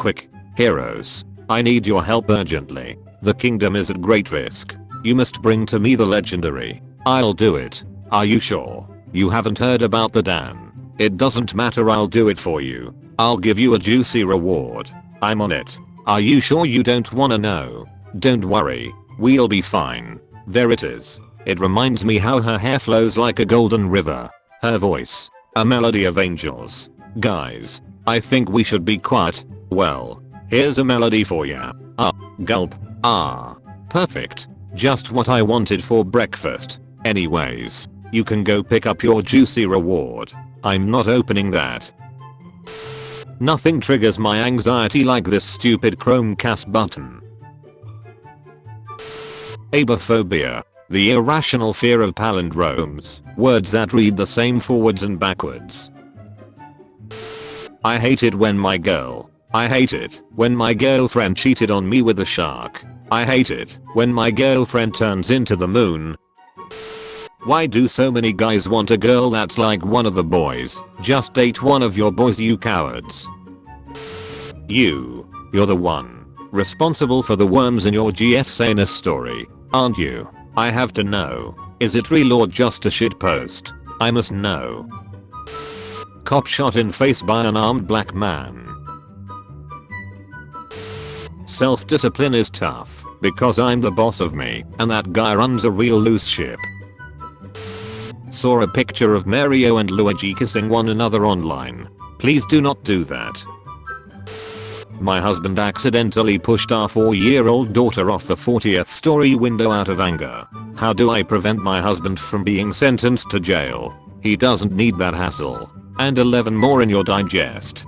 quick. Heroes, I need your help urgently. The kingdom is at great risk. You must bring to me the legendary. I'll do it. Are you sure? You haven't heard about the Dan? It doesn't matter, I'll do it for you. I'll give you a juicy reward. I'm on it. Are you sure you don't wanna know? Don't worry. We'll be fine. There it is. It reminds me how her hair flows like a golden river. Her voice. A melody of angels. Guys, I think we should be quiet. Well, here's a melody for ya. Gulp. Perfect. Just what I wanted for breakfast. Anyways, you can go pick up your juicy reward. I'm not opening that. Nothing triggers my anxiety like this stupid Chromecast button. Abophobia. The irrational fear of palindromes, words that read the same forwards and backwards. I hate it when my girlfriend cheated on me with a shark. I hate it when my girlfriend turns into the moon. Why do so many guys want a girl that's like one of the boys? Just date one of your boys, you cowards. You're the one responsible for the worms in your GF Sanus story, aren't you? I have to know. Is it real or just a shitpost? I must know. Cop shot in face by an armed black man. Self-discipline is tough because I'm the boss of me and that guy runs a real loose ship. Saw a picture of Mario and Luigi kissing one another online. Please do not do that. My husband accidentally pushed our 4-year-old daughter off the 40th story window out of anger. How do I prevent my husband from being sentenced to jail? He doesn't need that hassle. And 11 more in your digest.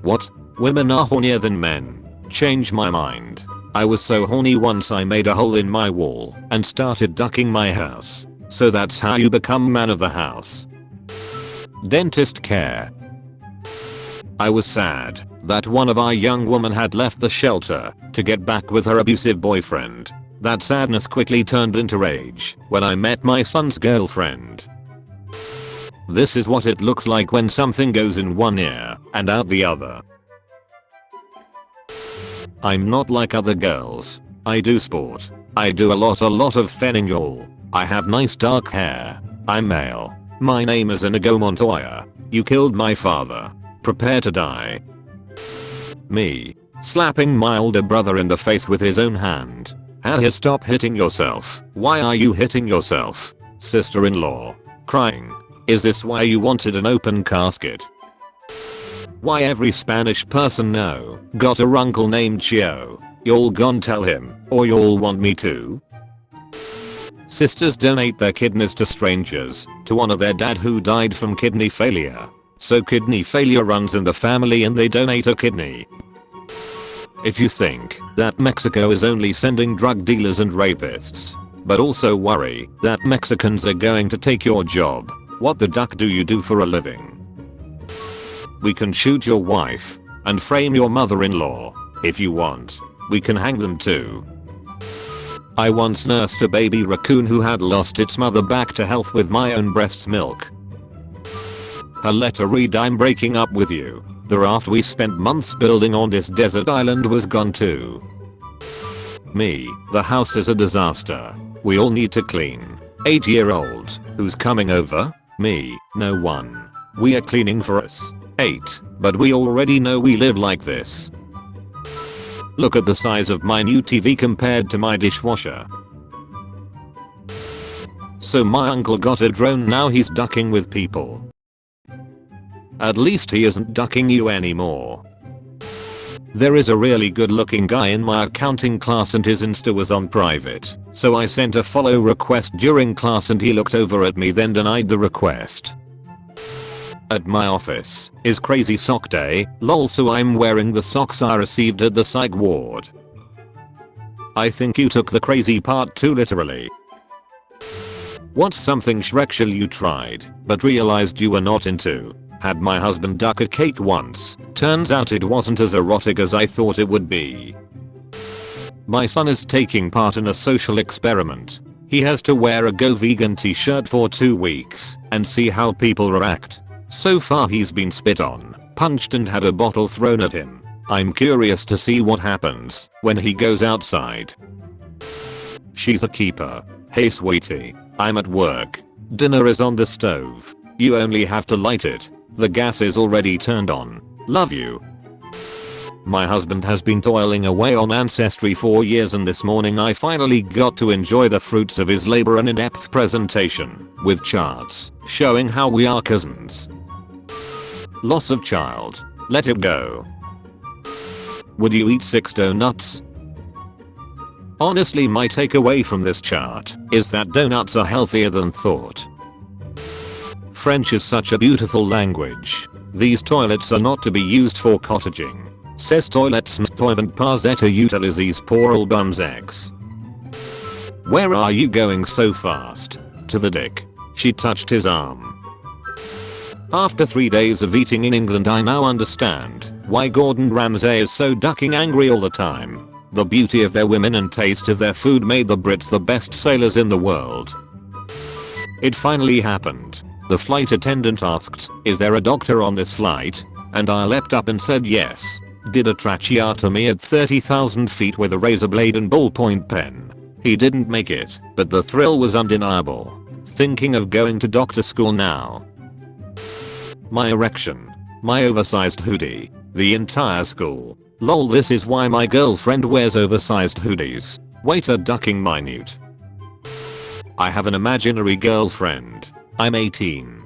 What? Women are hornier than men. Change my mind. I was so horny once I made a hole in my wall and started ducking my house. So that's how you become man of the house. Dentist care. I was sad that one of our young women had left the shelter to get back with her abusive boyfriend. That sadness quickly turned into rage when I met my son's girlfriend. This is what it looks like when something goes in one ear and out the other. I'm not like other girls. I do sport. I do a lot of fenning y'all. I have nice dark hair. I'm male. My name is Inigo Montoya. You killed my father. Prepare to die. Me. Slapping my older brother in the face with his own hand. Stop hitting yourself. Why are you hitting yourself? Sister-in-law. Crying. Is this why you wanted an open casket? Why every Spanish person know got a uncle named Chio? Y'all gon' tell him, or y'all want me to? Sisters donate their kidneys to strangers to honor their dad who died from kidney failure. So kidney failure runs in the family and they donate a kidney. If you think that Mexico is only sending drug dealers and rapists, but also worry that Mexicans are going to take your job, what the duck do you do for a living? We can shoot your wife and frame your mother-in-law. If you want, we can hang them too. I once nursed a baby raccoon who had lost its mother back to health with my own breast milk. Her letter read, I'm breaking up with you. The raft we spent months building on this desert island was gone too. Me, the house is a disaster. We all need to clean. 8-year-old, who's coming over? Me, no one. We are cleaning for us. 8, but we already know we live like this. Look at the size of my new TV compared to my dishwasher. So my uncle got a drone, now he's ducking with people. At least he isn't ducking you anymore. There is a really good looking guy in my accounting class and his Insta was on private, so I sent a follow request during class and he looked over at me then denied the request. At my office is crazy sock day, lol, so I'm wearing the socks I received at the psych ward. I think you took the crazy part too literally. What's something Shrekshal you tried but realized you were not into? Had my husband duck a cake once, turns out it wasn't as erotic as I thought it would be. My son is taking part in a social experiment. He has to wear a Go Vegan t-shirt for 2 weeks and see how people react. So far he's been spit on, punched and had a bottle thrown at him. I'm curious to see what happens when he goes outside. She's a keeper. Hey sweetie, I'm at work. Dinner is on the stove. You only have to light it. The gas is already turned on. Love you. My husband has been toiling away on Ancestry for years, and this morning I finally got to enjoy the fruits of his labor, an in-depth presentation with charts showing how we are cousins. Loss of child. Let it go. Would you eat 6 donuts? Honestly, my takeaway from this chart is that donuts are healthier than thought. French is such a beautiful language. These toilets are not to be used for cottaging. Ces toilets ne peuvent pas être utilisés pour le bon sexe. Where are you going so fast? To the dick. She touched his arm. After 3 days of eating in England, I now understand why Gordon Ramsay is so ducking angry all the time. The beauty of their women and taste of their food made the Brits the best sailors in the world. It finally happened. The flight attendant asked, "Is there a doctor on this flight?" And I leapt up and said yes. Did a tracheotomy at 30,000 feet with a razor blade and ballpoint pen. He didn't make it, but the thrill was undeniable. Thinking of going to doctor school now. My erection. My oversized hoodie. The entire school. Lol, this is why my girlfriend wears oversized hoodies. Waiter ducking minute. I have an imaginary girlfriend. I'm 18.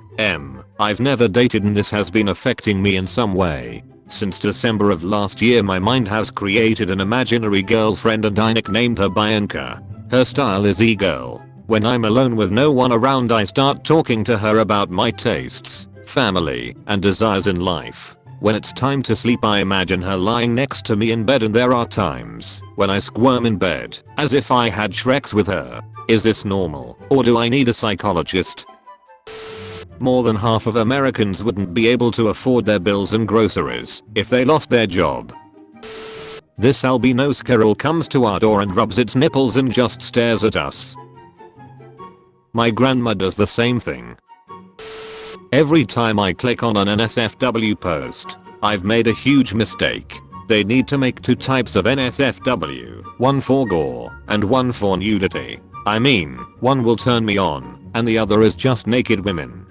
I've never dated, and this has been affecting me in some way. Since December of last year, my mind has created an imaginary girlfriend and I nicknamed her Bianca. Her style is e-girl. When I'm alone with no one around, I start talking to her about my tastes, family, and desires in life. When it's time to sleep, I imagine her lying next to me in bed, and there are times when I squirm in bed, as if I had Shreks with her. Is this normal, or do I need a psychologist? More than half of Americans wouldn't be able to afford their bills and groceries if they lost their job. This albino squirrel comes to our door and rubs its nipples and just stares at us. My grandma does the same thing. Every time I click on an NSFW post, I've made a huge mistake. They need to make 2 types of NSFW, one for gore and one for nudity. I mean, one will turn me on and the other is just naked women.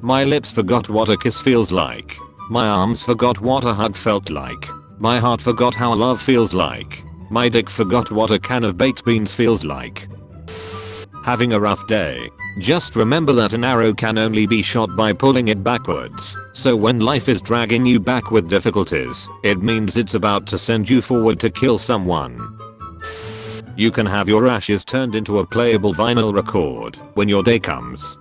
My lips forgot what a kiss feels like. My arms forgot what a hug felt like. My heart forgot how love feels like. My dick forgot what a can of baked beans feels like. Having a rough day? Just remember that an arrow can only be shot by pulling it backwards. So when life is dragging you back with difficulties, it means it's about to send you forward to kill someone. You can have your ashes turned into a playable vinyl record when your day comes.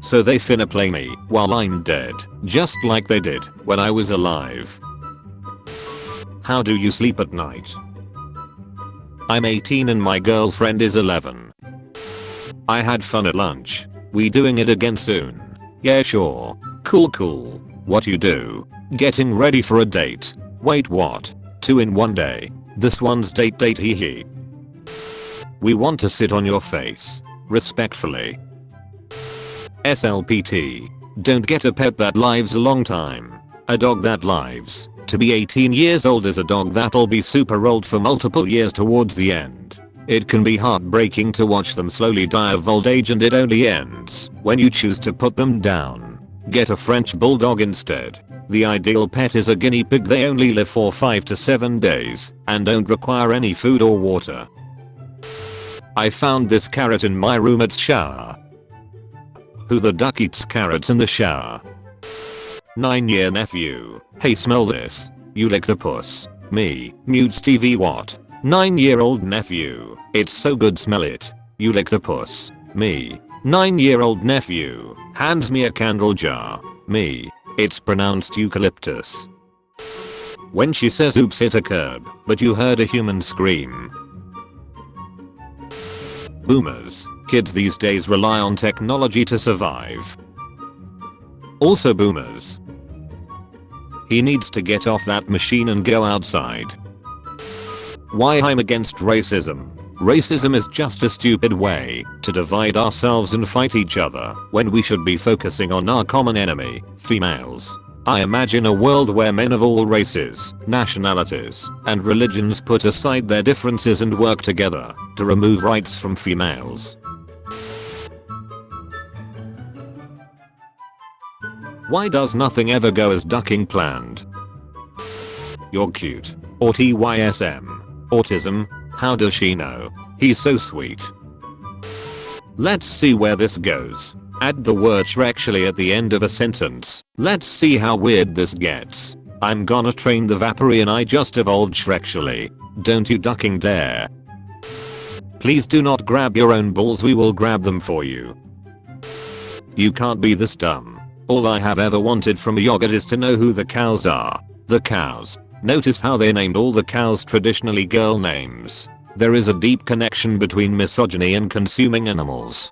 So they finna play me while I'm dead, just like they did when I was alive. How do you sleep at night? I'm 18 and my girlfriend is 11. I had fun at lunch. We doing it again soon? Yeah, sure. Cool. What you do? Getting ready for a date. Wait, what? 2 in one day. This one's date hee. We want to sit on your face. Respectfully. SLPT. Don't get a pet that lives a long time. A dog that lives to be 18 years old is a dog that'll be super old for multiple years towards the end. It can be heartbreaking to watch them slowly die of old age, and it only ends when you choose to put them down. Get a French bulldog instead. The ideal pet is a guinea pig. They only live for 5 to 7 days and don't require any food or water. I found this carrot in my roommate's shower. Who the duck eats carrots in the shower? 9-year nephew. Hey, smell this. You lick the puss. Me. Mute Stevie what? 9-year-old nephew. It's so good, smell it. You lick the puss. Me. 9-year-old nephew. Hands me a candle jar. Me. It's pronounced eucalyptus. When she says oops, hit a curb, but you heard a human scream. Boomers. Kids these days rely on technology to survive. Also boomers. He needs to get off that machine and go outside. Why I'm against racism. Racism is just a stupid way to divide ourselves and fight each other when we should be focusing on our common enemy, females. I imagine a world where men of all races, nationalities, and religions put aside their differences and work together to remove rights from females. Why does nothing ever go as ducking planned? You're cute. AutisM. Autism? How does she know? He's so sweet. Let's see where this goes. Add the word Shrexly at the end of a sentence. Let's see how weird this gets. I'm gonna train the Vaporeon I just evolved Shrexly. Don't you ducking dare. Please do not grab your own balls, we will grab them for you. You can't be this dumb. All I have ever wanted from a yogurt is to know who the cows are. The cows. Notice how they named all the cows traditionally girl names. There is a deep connection between misogyny and consuming animals.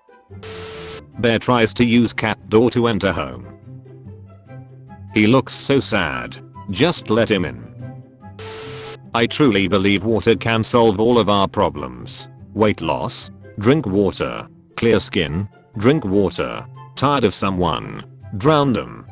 Bear tries to use cat door to enter home. He looks so sad. Just let him in. I truly believe water can solve all of our problems. Weight loss? Drink water. Clear skin? Drink water. Tired of someone? Drown them.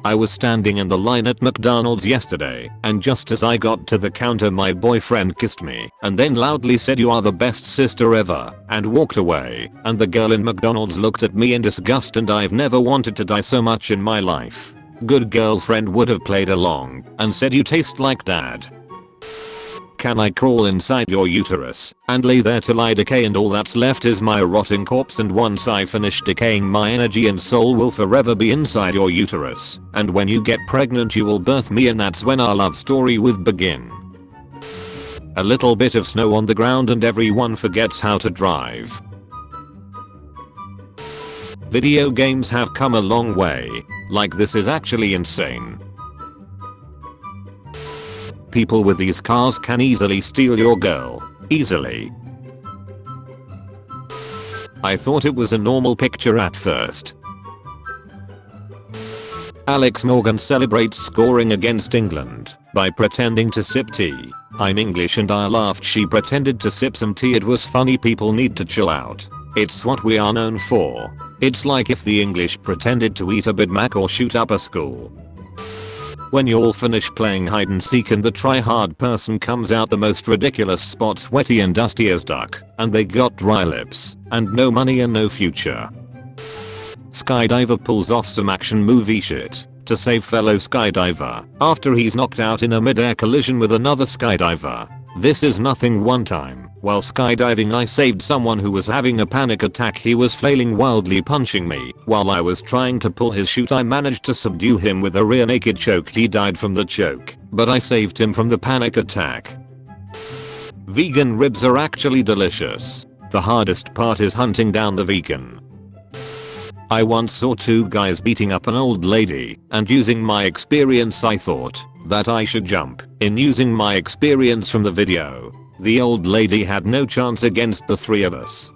I was standing in the line at McDonald's yesterday, and just as I got to the counter my boyfriend kissed me and then loudly said you are the best sister ever and walked away, and the girl in McDonald's looked at me in disgust, and I've never wanted to die so much in my life. Good girlfriend would have played along and said you taste like dad. Can I crawl inside your uterus and lay there till I decay and all that's left is my rotting corpse, and once I finish decaying my energy and soul will forever be inside your uterus, and when you get pregnant you will birth me, and that's when our love story will begin. A little bit of snow on the ground and everyone forgets how to drive. Video games have come a long way. Like, this is actually insane. People with these cars can easily steal your girl. Easily. I thought it was a normal picture at first. Alex Morgan celebrates scoring against England by pretending to sip tea. I'm English and I laughed. She pretended to sip some tea. It was funny. People need to chill out. It's what we are known for. It's like if the English pretended to eat a Big Mac or shoot up a school. When you all finish playing hide and seek and the try-hard person comes out the most ridiculous spot, sweaty and dusty as duck, and they got dry lips, and no money and no future. Skydiver pulls off some action movie shit to save fellow skydiver after he's knocked out in a mid-air collision with another skydiver. This is nothing. One time, while skydiving I saved someone who was having a panic attack. He was flailing wildly, punching me. While I was trying to pull his chute I managed to subdue him with a rear naked choke. He died from the choke, but I saved him from the panic attack. Vegan ribs are actually delicious. The hardest part is hunting down the vegan. I once saw two guys beating up an old lady, and using my experience I thought that I should jump in. Using my experience from the video, the old lady had no chance against the three of us.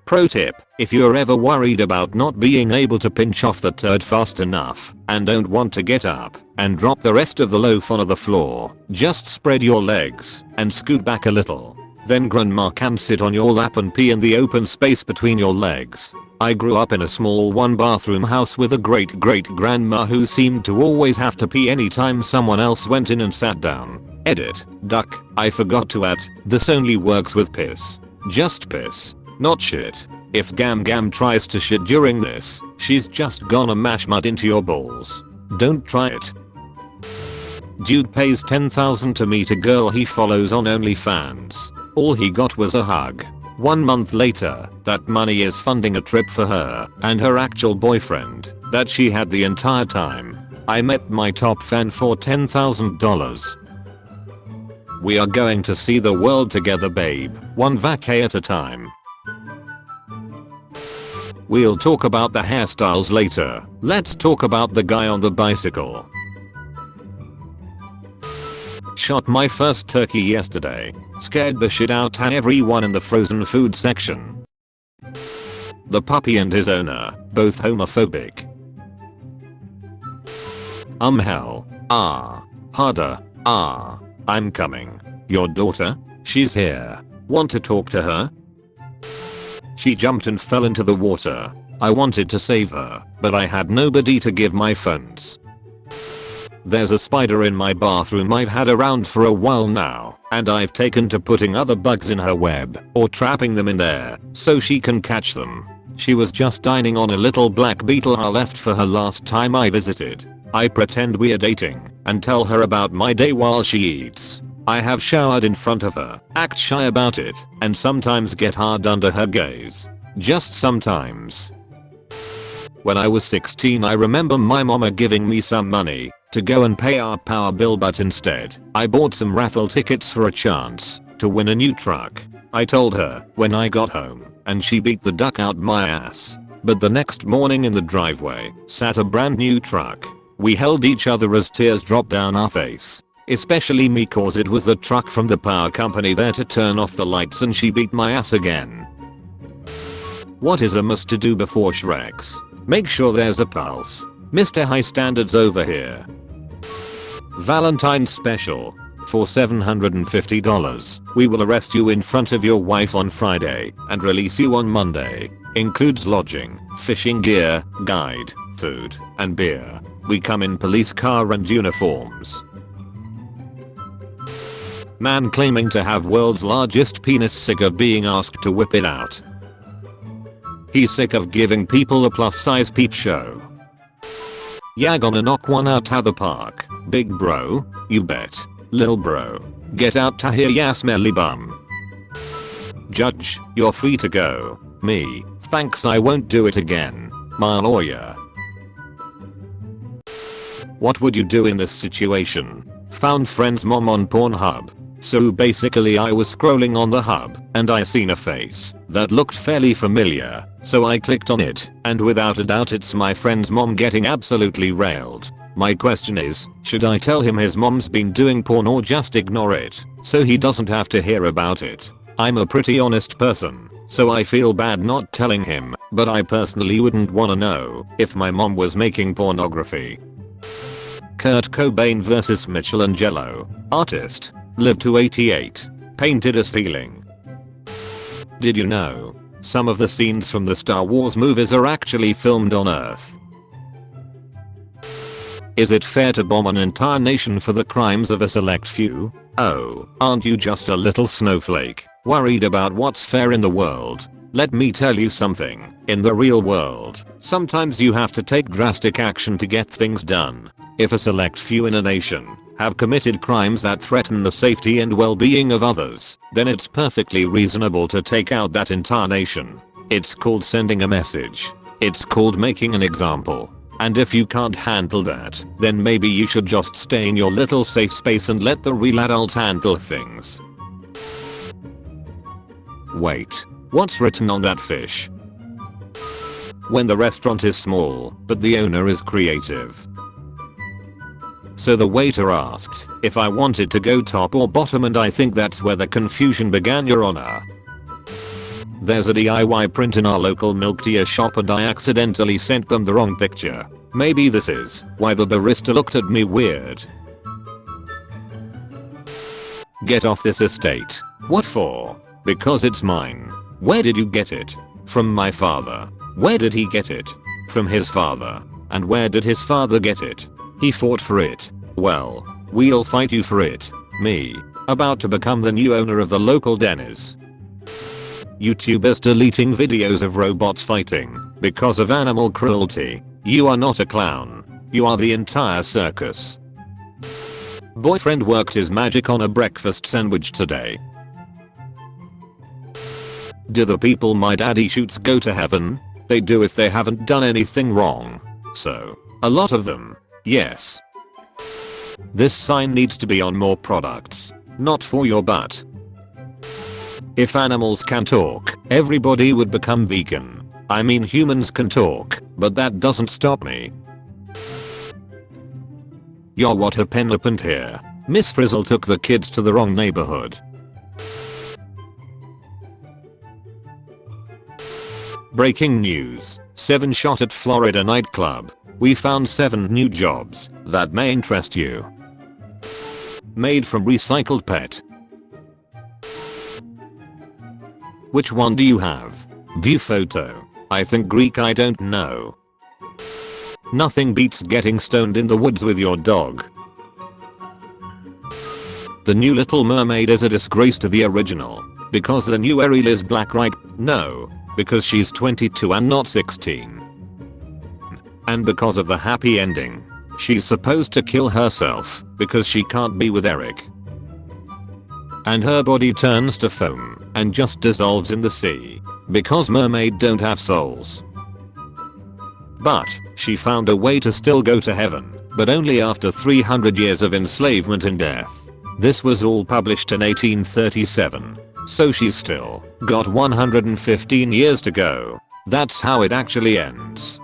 Pro tip: if you're ever worried about not being able to pinch off the turd fast enough and don't want to get up and drop the rest of the loaf onto the floor, just spread your legs and scoot back a little. Then grandma can sit on your lap and pee in the open space between your legs. I grew up in a small one-bathroom house with a great-great-grandma who seemed to always have to pee anytime someone else went in and sat down. Edit. Duck. I forgot to add, this only works with piss. Just piss. Not shit. If Gam Gam tries to shit during this, she's just gonna mash mud into your balls. Don't try it. Dude pays $10,000 to meet a girl he follows on OnlyFans. All he got was a hug. 1 month later, that money is funding a trip for her and her actual boyfriend that she had the entire time. I met my top fan for $10,000. We are going to see the world together, babe, one vacay at a time. We'll talk about the hairstyles later. Let's talk about the guy on the bicycle. Shot my first turkey yesterday. Scared the shit out of everyone in the frozen food section. The puppy and his owner, both homophobic. Hell. Harder. I'm coming. Your daughter? She's here. Want to talk to her? She jumped and fell into the water. I wanted to save her, but I had nobody to give my phones. There's a spider in my bathroom I've had around for a while now, and I've taken to putting other bugs in her web, or trapping them in there, so she can catch them. She was just dining on a little black beetle I left for her last time I visited. I pretend we're dating, and tell her about my day while she eats. I have showered in front of her, act shy about it, and sometimes get hard under her gaze. Just sometimes. When I was 16 I remember my mama giving me some money to go and pay our power bill, but instead I bought some raffle tickets for a chance to win a new truck. I told her when I got home, and she beat the duck out my ass. But the next morning in the driveway sat a brand new truck. We held each other as tears dropped down our face. Especially me, cause it was the truck from the power company there to turn off the lights, and she beat my ass again. What is a must to do before Shreks? Make sure there's a pulse. Mr. High Standards over here. Valentine's special. For $750, we will arrest you in front of your wife on Friday and release you on Monday. Includes lodging, fishing gear, guide, food, and beer. We come in police car and uniforms. Man claiming to have world's largest penis sick of being asked to whip it out. He's sick of giving people a plus size peep show. Yeah, gonna knock one out to the park, big bro, you bet. Lil bro, get out to here ya smelly bum. Judge, you're free to go. Me, thanks, I won't do it again. My lawyer. What would you do in this situation? Found friend's mom on Pornhub. So basically I was scrolling on the hub and I seen a face that looked fairly familiar, so I clicked on it, and without a doubt it's my friend's mom getting absolutely railed. My question is, should I tell him his mom's been doing porn or just ignore it so he doesn't have to hear about it? I'm a pretty honest person, so I feel bad not telling him, but I personally wouldn't wanna know if my mom was making pornography. Kurt Cobain vs Michelangelo. Artist. Lived to 88. Painted a ceiling. Did you know? Some of the scenes from the Star Wars movies are actually filmed on Earth. Is it fair to bomb an entire nation for the crimes of a select few? Oh, aren't you just a little snowflake, worried about what's fair in the world? Let me tell you something, in the real world, sometimes you have to take drastic action to get things done. If a select few in a nation have committed crimes that threaten the safety and well-being of others, then it's perfectly reasonable to take out that entire nation. It's called sending a message. It's called making an example. And if you can't handle that, then maybe you should just stay in your little safe space and let the real adults handle things. Wait, what's written on that fish? When the restaurant is small, but the owner is creative. So the waiter asked if I wanted to go top or bottom, and I think that's where the confusion began, Your Honor. There's a DIY print in our local milk tea shop and I accidentally sent them the wrong picture. Maybe this is why the barista looked at me weird. Get off this estate. What for? Because it's mine. Where did you get it? From my father. Where did he get it? From his father. And where did his father get it? He fought for it. Well, we'll fight you for it. Me. About to become the new owner of the local Denny's. YouTubers deleting videos of robots fighting because of animal cruelty. You are not a clown. You are the entire circus. Boyfriend worked his magic on a breakfast sandwich today. Do the people my daddy shoots go to heaven? They do if they haven't done anything wrong. So, a lot of them. Yes. This sign needs to be on more products. Not for your butt. If animals can talk, everybody would become vegan. I mean, humans can talk, but that doesn't stop me. Yo, what happened here? Miss Frizzle took the kids to the wrong neighborhood. Breaking news. 7 shot at Florida nightclub. We found 7 new jobs that may interest you. Made from recycled PET. Which one do you have? View photo. I think Greek, I don't know. Nothing beats getting stoned in the woods with your dog. The new Little Mermaid is a disgrace to the original. Because the new Ariel is black, right? No. Because she's 22 and not 16. And because of the happy ending. She's supposed to kill herself because she can't be with Eric. And her body turns to foam and just dissolves in the sea. Because mermaids don't have souls. But she found a way to still go to heaven, but only after 300 years of enslavement and death. This was all published in 1837. So she's still got 115 years to go. That's how it actually ends.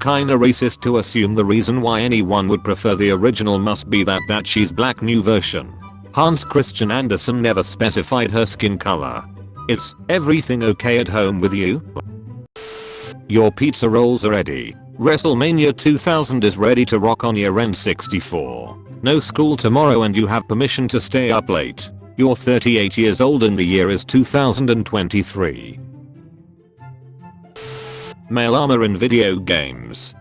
Kinda racist to assume the reason why anyone would prefer the original must be that she's black new version. Hans Christian Andersen never specified her skin color. Is everything okay at home with you? Your pizza rolls are ready. WrestleMania 2000 is ready to rock on year end 64. No school tomorrow and you have permission to stay up late. You're 38 years old and the year is 2023. Male armor in video games.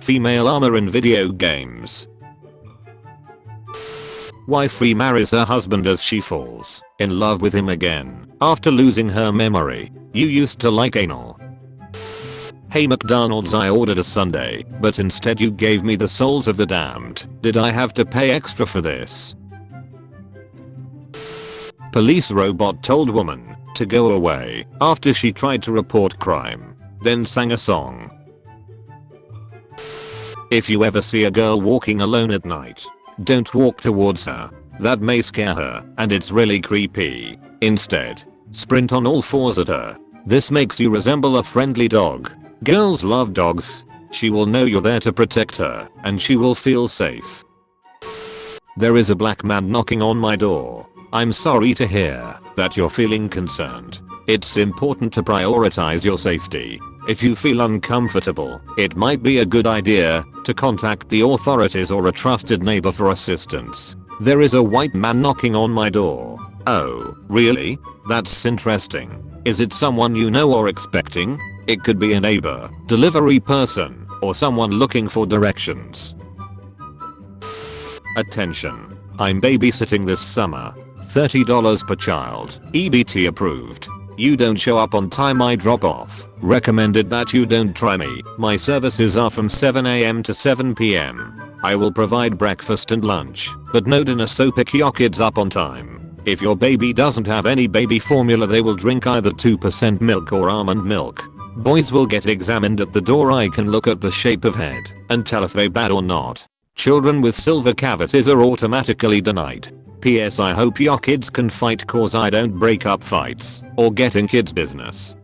Female armor in video games. Wife remarries her husband as she falls in love with him again after losing her memory. You used to like anal. Hey McDonald's, I ordered a sundae, but instead you gave me the souls of the damned. Did I have to pay extra for this? Police robot told woman to go away after she tried to report crime, then sang a song. If you ever see a girl walking alone at night, don't walk towards her. That may scare her, and it's really creepy. Instead, sprint on all fours at her. This makes you resemble a friendly dog. Girls love dogs. She will know you're there to protect her, and she will feel safe. There is a black man knocking on my door. I'm sorry to hear that you're feeling concerned. It's important to prioritize your safety. If you feel uncomfortable, it might be a good idea to contact the authorities or a trusted neighbor for assistance. There is a white man knocking on my door. Oh, really? That's interesting. Is it someone you know or expecting? It could be a neighbor, delivery person, or someone looking for directions. Attention. I'm babysitting this summer. $30 per child. EBT approved. You don't show up on time, I drop off. Recommended that you don't try me. My services are from 7 AM to 7 PM. I will provide breakfast and lunch, but no dinner, so pick your kids up on time. If your baby doesn't have any baby formula, they will drink either 2% milk or almond milk. Boys will get examined at the door. I can look at the shape of head and tell if they bad or not. Children with silver cavities are automatically denied. PS, I hope your kids can fight, cause I don't break up fights or get in kids business.